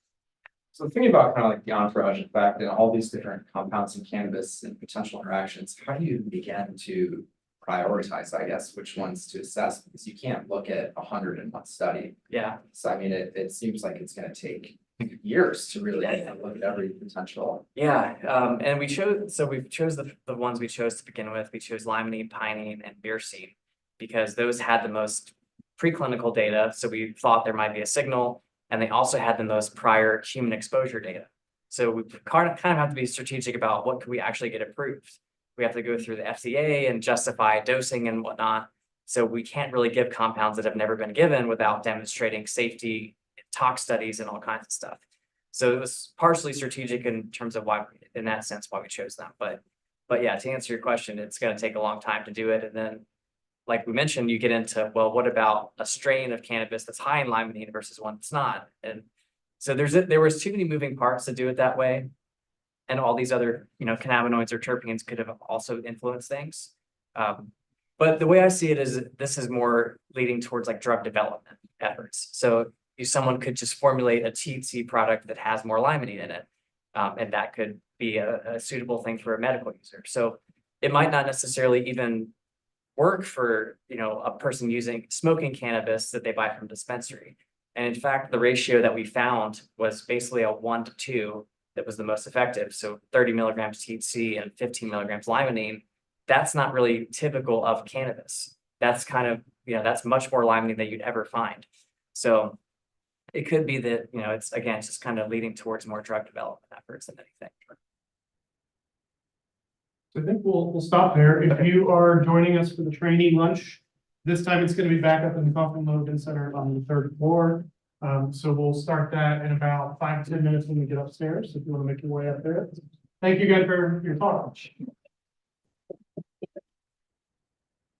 So thinking about kind of like the entourage effect and all these different compounds in cannabis and potential interactions, how do you begin to prioritize, I guess, which ones to assess? Because you can't look at 100 in one study. Yeah. So I mean, it seems like it's going to take years to really look at every potential. Yeah, and we chose the ones we chose to begin with. We chose limonene, pinene, and myrcene because those had the most preclinical data. So we thought there might be a signal, and they also had the most prior human exposure data. So we kind of have to be strategic about what could we actually get approved. We have to go through the FDA and justify dosing and whatnot. So we can't really give compounds that have never been given without demonstrating safety, tox studies, and all kinds of stuff. So it was partially strategic in terms of why, in that sense, why we chose them. But yeah, to answer your question, it's going to take a long time to do it. And then, like we mentioned, you get into, well, what about a strain of cannabis that's high in limonene versus one that's not? And so there was too many moving parts to do it that way. And all these other, you know, cannabinoids or terpenes could have also influenced things. But the way I see it is this is more leading towards like drug development efforts. So someone could just formulate a THC product that has more limonene in it. And that could be a suitable thing for a medical user. So it might not necessarily even work for, you know, a person smoking cannabis that they buy from a dispensary. And in fact, the ratio that we found was basically a 1:2 that was the most effective. So 30 milligrams THC and 15 milligrams limonene, that's not really typical of cannabis. That's kind of, you know, that's much more limonene than you'd ever find. So it could be that, you know, it's again, just kind of leading towards more drug development efforts than anything. So I think we'll stop there. If you are joining us for the trainee lunch, this time it's going to be back up in the Cofrin Logan Center on the 3rd floor. So we'll start that in about 5 to 10 minutes when we get upstairs. If you want to make your way up there. Thank you again for your talk.